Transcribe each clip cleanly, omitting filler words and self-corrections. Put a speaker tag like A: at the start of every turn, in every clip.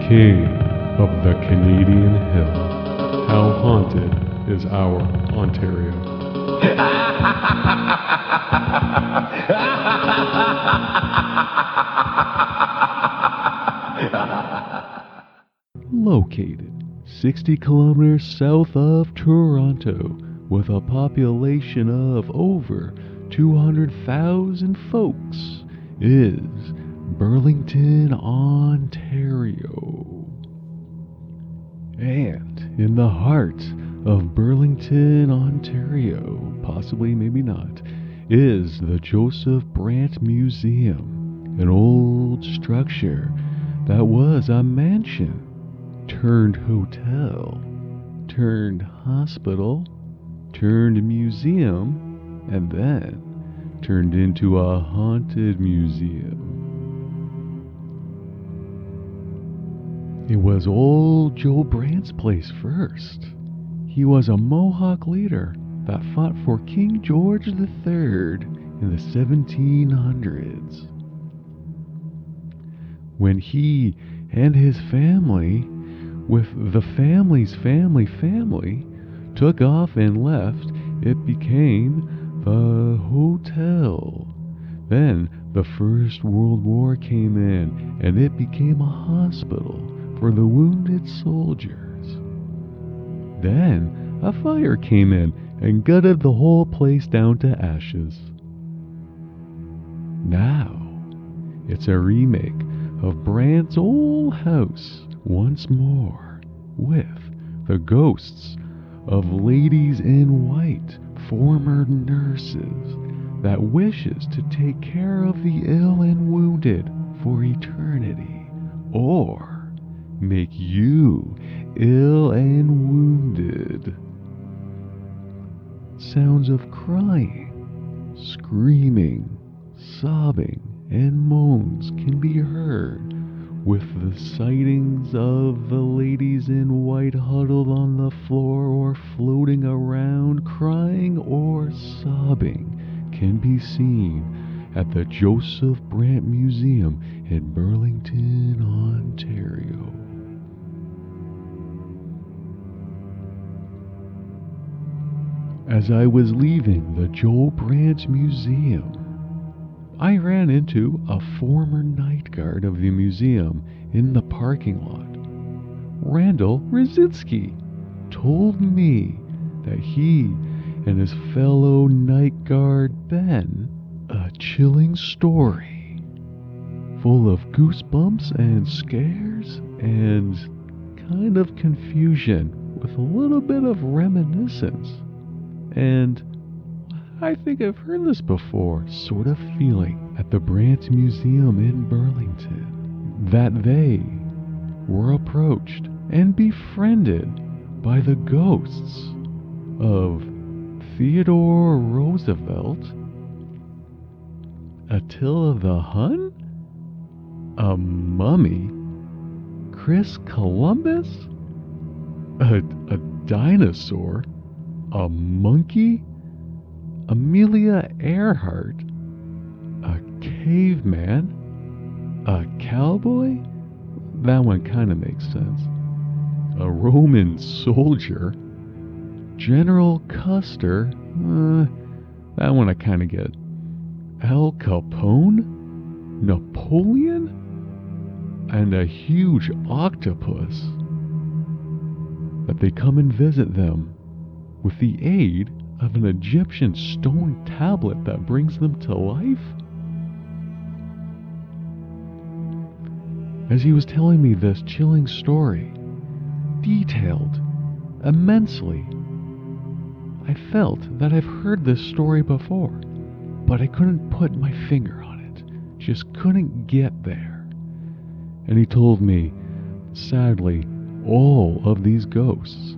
A: King of the Canadian Hill. How haunted is our Ontario? Located 60 kilometers south of Toronto, with a population of over 200,000 folks, is Burlington, Ontario. And in the heart of Burlington, Ontario, possibly maybe not, is the Joseph Brant Museum, an old structure that was a mansion turned hotel, turned hospital, turned museum, and then turned into a haunted museum. It was old Joe Brant's place first. He was a Mohawk leader that fought for King George III in the 1700s. When he and his family, with the family's family, took off and left, it became the hotel. Then the First World War came in, and it became a hospital for the wounded soldiers. Then a fire came in and gutted the whole place down to ashes. Now it's a remake of Brant's old house once more, with the ghosts of ladies in white, former nurses, that wishes to take care of the ill and wounded for eternity, or make you ill and wounded. Sounds of crying, screaming, sobbing, and moans can be heard, with the sightings of the ladies in white huddled on the floor or floating around, crying or sobbing, can be seen at the Joseph Brant Museum in Burlington, Ontario. As I was leaving the Joe Brant Museum, I ran into a former night guard of the museum in the parking lot. Randall Rositsky told me that he and his fellow night guard Ben, a chilling story full of goosebumps and scares and kind of confusion with a little bit of reminiscence. And I think I've heard this before, sort of feeling at the Brant Museum in Burlington, that they were approached and befriended by the ghosts of Theodore Roosevelt, Attila the Hun, a mummy, Chris Columbus, a dinosaur, a monkey, Amelia Earhart, a caveman, a cowboy, that one kind of makes sense, a Roman soldier, General Custer, that one I kind of get, Al Capone, Napoleon, and a huge octopus. That they come and visit them with the aid of an Egyptian stone tablet that brings them to life? As he was telling me this chilling story, detailed immensely, I felt that I've heard this story before, but I couldn't put my finger on it, just couldn't get there. And he told me, sadly, all of these ghosts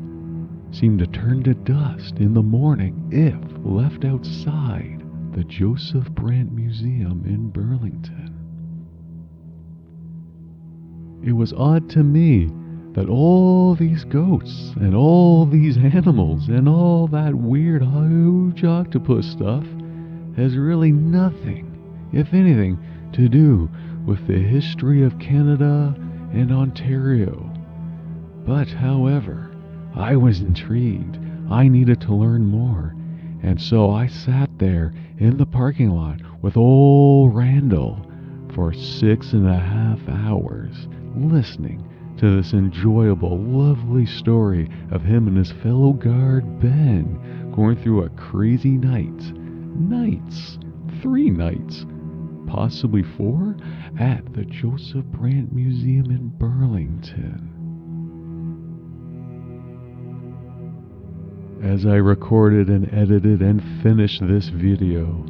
A: seem to turn to dust in the morning if left outside the Joseph Brant Museum in Burlington. It was odd to me that all these ghosts and all these animals and all that weird huge octopus stuff has really nothing, if anything, to do with the history of Canada in Ontario. But, however, I was intrigued. I needed to learn more. And so I sat there in the parking lot with old Randall for 6.5 hours, listening to this enjoyable, lovely story of him and his fellow guard Ben going through a crazy nights, 3 nights, possibly 4, at the Joseph Brant Museum in Burlington. As I recorded and edited and finished this video,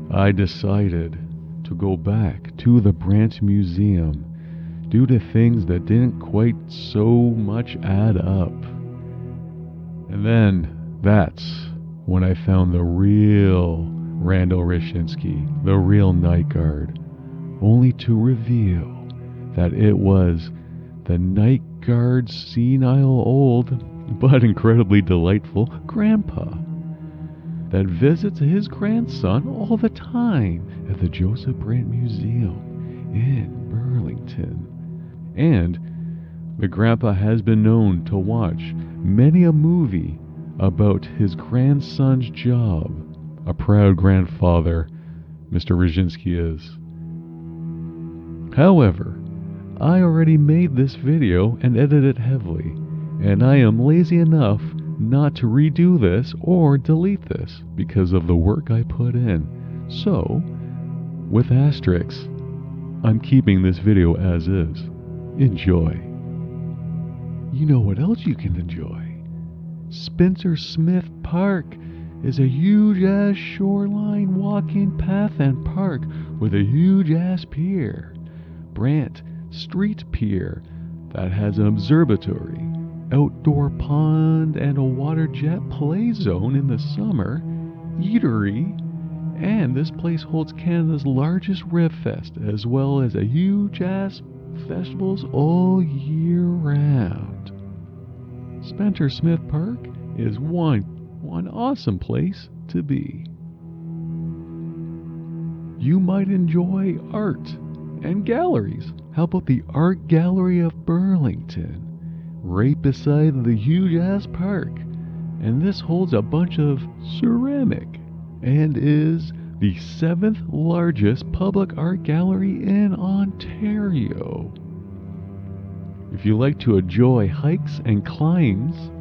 A: I decided to go back to the Brant Museum due to things that didn't quite so much add up. And then that's when I found the real Randall Roshinsky, the real night guard, only to reveal that it was the night guard's senile old but incredibly delightful grandpa that visits his grandson all the time at the Joseph Brant Museum in Burlington. And the grandpa has been known to watch many a movie about his grandson's job. A proud grandfather Mr. Roshinsky is. However, I already made this video and edited it heavily, and I am lazy enough not to redo this or delete this because of the work I put in. So, with asterisks, I'm keeping this video as is. Enjoy. You know what else you can enjoy? Spencer Smith Park is a huge-ass shoreline walking path and park with a huge-ass pier. Brant Street Pier that has an observatory, outdoor pond, and a water jet play zone in the summer, eatery, and this place holds Canada's largest Rib Fest, as well as a huge-ass festivals all year round. Spencer Smith Park is one awesome place to be. You might enjoy art and galleries. How about the Art Gallery of Burlington, right beside the huge-ass park? And this holds a bunch of ceramic and is the 7th largest public art gallery in Ontario. If you like to enjoy hikes and climbs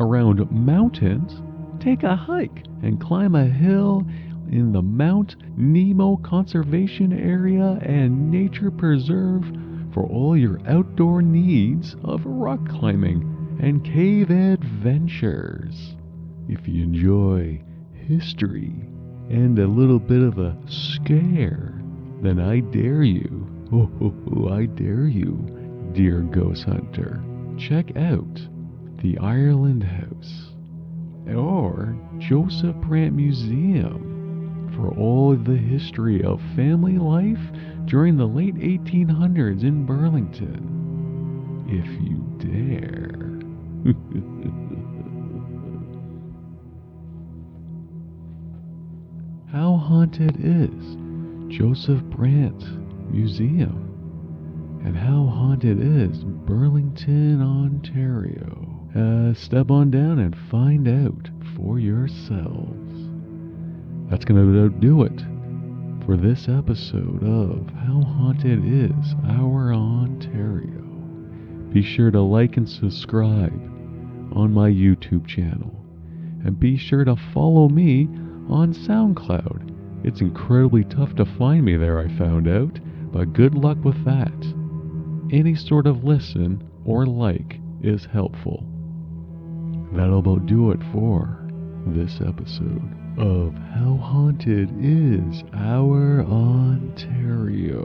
A: around mountains, take a hike and climb a hill in the Mount Nemo Conservation Area and Nature Preserve for all your outdoor needs of rock climbing and cave adventures. If you enjoy history and a little bit of a scare, then I dare you, I dare you, dear ghost hunter, check out the Ireland House or Joseph Brant Museum for all the history of family life during the late 1800s in Burlington, if you dare. How haunted is Joseph Brant Museum? And how haunted is Burlington, Ontario? Step on down and find out for yourselves. That's going to do it for this episode of How Haunted Is Our Ontario. Be sure to like and subscribe on my YouTube channel. And be sure to follow me on SoundCloud. It's incredibly tough to find me there, I found out, but good luck with that. Any sort of listen or like is helpful. That'll about do it for this episode of How Haunted Is Our Ontario.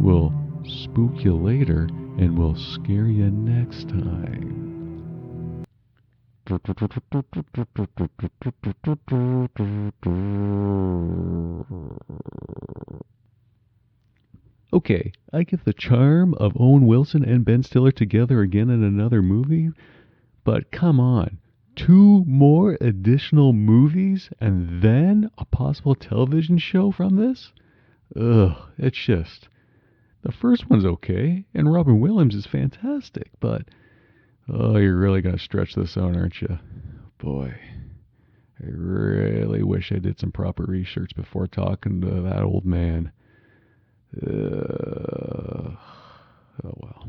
A: We'll spook you later and we'll scare you next time. Okay, I get the charm of Owen Wilson and Ben Stiller together again in another movie, but come on, 2 more additional movies and then a possible television show from this? Ugh, it's just, The first one's okay, and Robin Williams is fantastic, but oh, you're really gonna stretch this out, aren't you? Boy, I really wish I did some proper research before talking to that old man. Oh well.